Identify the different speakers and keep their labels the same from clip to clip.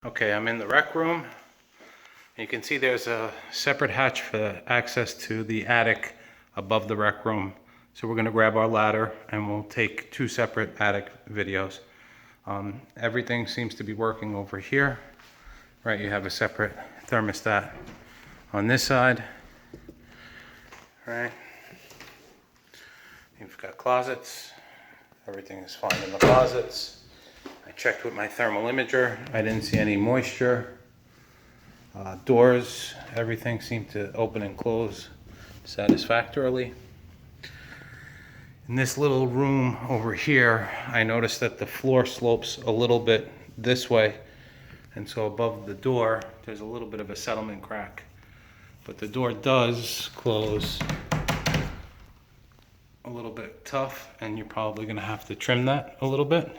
Speaker 1: Okay, I'm in the rec room. You can see there's a separate hatch for access to the attic above the rec room. So we're gonna grab our ladder and we'll take two separate attic videos. Everything seems to be working over here. Right, you have a separate thermostat on this side. Right. You've got closets. Everything is fine in the closets. I checked with my thermal imager. I didn't see any moisture. Doors, everything seemed to open and close satisfactorily. In this little room over here, I noticed that the floor slopes a little bit this way. And so above the door, there's a little bit of a settlement crack. But the door does close a little bit tough, and you're probably gonna have to trim that a little bit.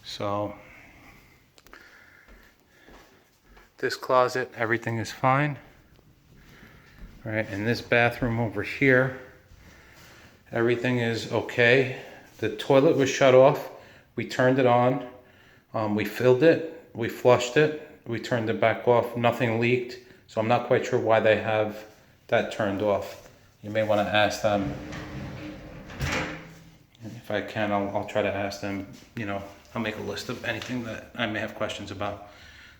Speaker 1: So this closet, everything is fine. All right, in this bathroom over here, everything is okay. The toilet was shut off. We turned it on. We filled it. We flushed it. We turned it back off. Nothing leaked. So I'm not quite sure why they have that turned off. You may want to ask them. If I can, I'll try to ask them, you know, I'll make a list of anything that I may have questions about.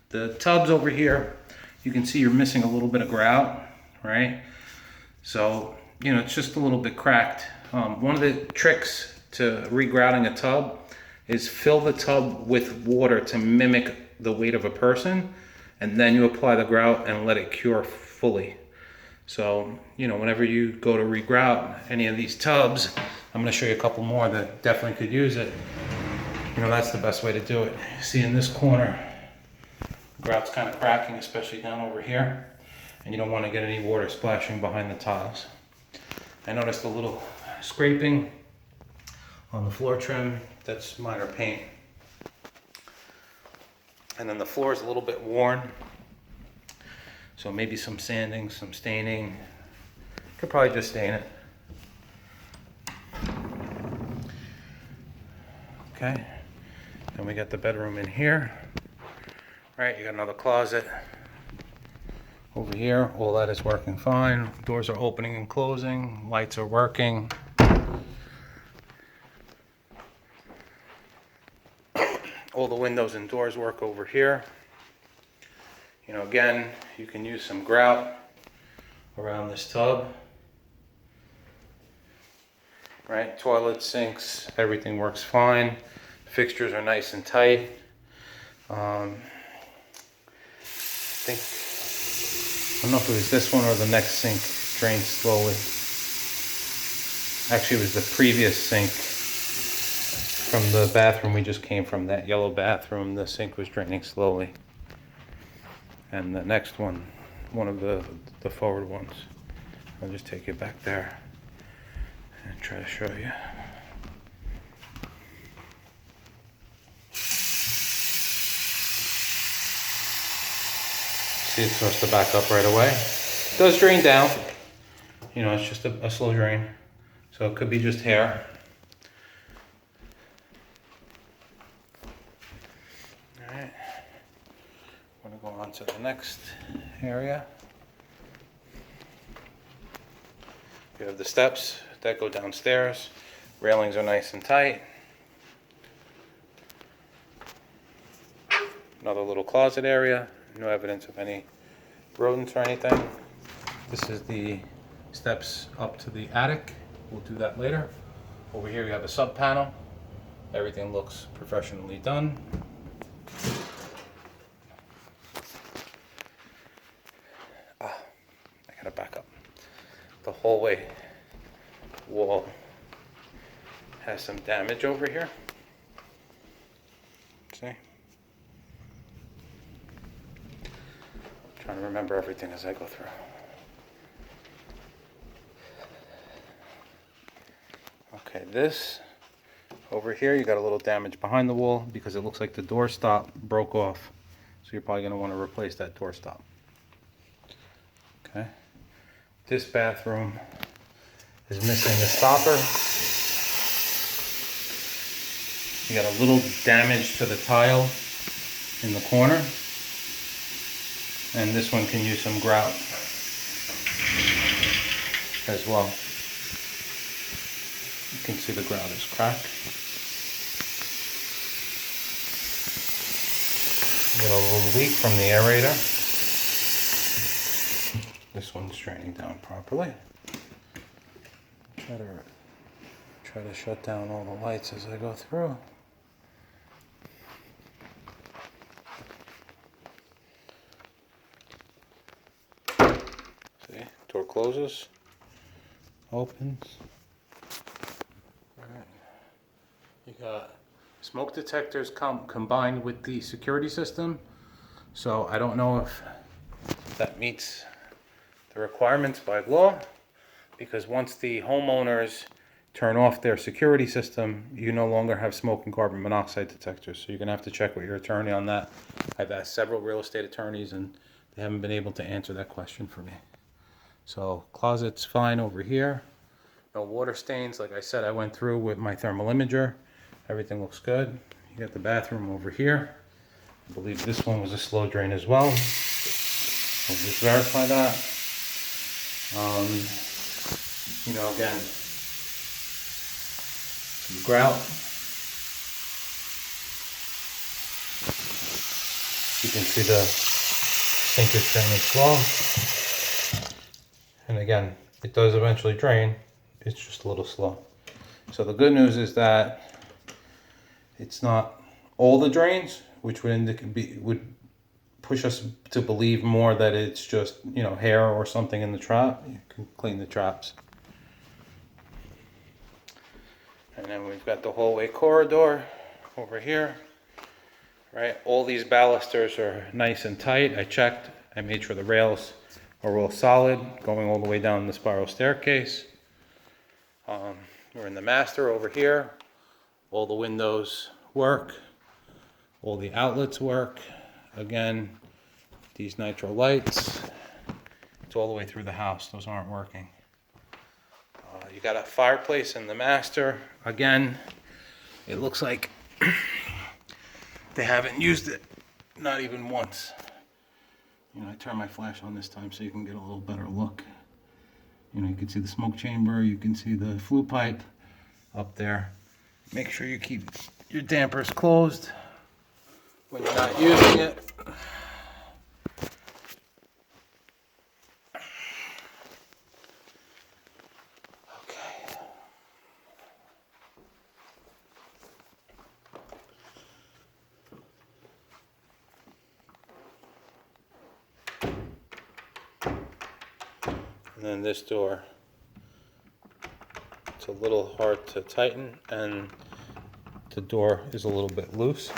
Speaker 1: The tubs over here, you can see you're missing a little bit of grout, right? So, you know, it's just a little bit cracked. One of the tricks to regrouting a tub is fill the tub with water to mimic the weight of a person, and then you apply the grout and let it cure fully. So, you know, whenever you go to regrout any of these tubs, I'm gonna show you a couple more that definitely could use it. You know, that's the best way to do it. See in this corner, grout's kind of cracking, especially down over here, and you don't want to get any water splashing behind the tiles. I noticed a little scraping on the floor trim. That's minor paint. And then the floor is a little bit worn, so maybe some sanding, some staining. Could probably just stain it. Okay, then we got the bedroom in here. Right, you got another closet over here. All that is working fine. Doors are opening and closing. Lights are working. All the windows and doors work over here. You know, again, you can use some grout around this tub. Right, toilets, sinks, everything works fine. Fixtures are nice and tight. I don't know if it was this one or the next sink drained slowly. Actually, it was the previous sink from the bathroom we just came from, that yellow bathroom. The sink was draining slowly. And the next one, one of the forward ones. I'll just take you back there and try to show you. See, it starts to back up right away. It does drain down. You know, it's just a slow drain. So it could be just hair. All right. I'm gonna go on to the next area. You have the steps that go downstairs. Railings are nice and tight. Another little closet area. No evidence of any rodents or anything. This is the steps up to the attic. We'll do that later. Over here we have a sub panel. Everything looks professionally done. I gotta back up. The hallway wall has some damage over here. See? Trying to remember everything as I go through. Okay, this over here, you got a little damage behind the wall because it looks like the door stop broke off. So you're probably gonna want to replace that door stop. Okay. This bathroom is missing a stopper. You got a little damage to the tile in the corner. And this one can use some grout as well. You can see the grout is cracked. Get a little leak from the aerator. This one's draining down properly. Try to shut down all the lights as I go through. See, door closes, opens. All right. You got smoke detectors combined with the security system. So I don't know if that meets the requirements by law, because once the homeowners turn off their security system, you no longer have smoke and carbon monoxide detectors. So you're gonna have to check with your attorney on that. I've asked several real estate attorneys and they haven't been able to answer that question for me. So closet's fine over here. No water stains. Like I said, I went through with my thermal imager. Everything looks good. You got the bathroom over here. I believe this one was a slow drain as well. I'll just verify that. You know, again, some grout. You can see the sink is draining slow. And again, it does eventually drain. It's just a little slow. So the good news is that it's not all the drains, which would push us to believe more that it's just, you know, hair or something in the trap. You can clean the traps. And then we've got the hallway corridor over here, right? All these balusters are nice and tight. I checked, I made sure the rails are all solid, going all the way down the spiral staircase. We're in the master over here. All the windows work. All the outlets work. Again, these nitro lights, it's all the way through the house. Those aren't working. You got a fireplace in the master. Again, it looks like they haven't used it, not even once. You know, I turn my flash on this time so you can get a little better look. You know, you can see the smoke chamber, you can see the flue pipe up there. Make sure you keep your dampers closed when you're not using it. Okay. And then this door, it's a little hard to tighten and the door is a little bit loose.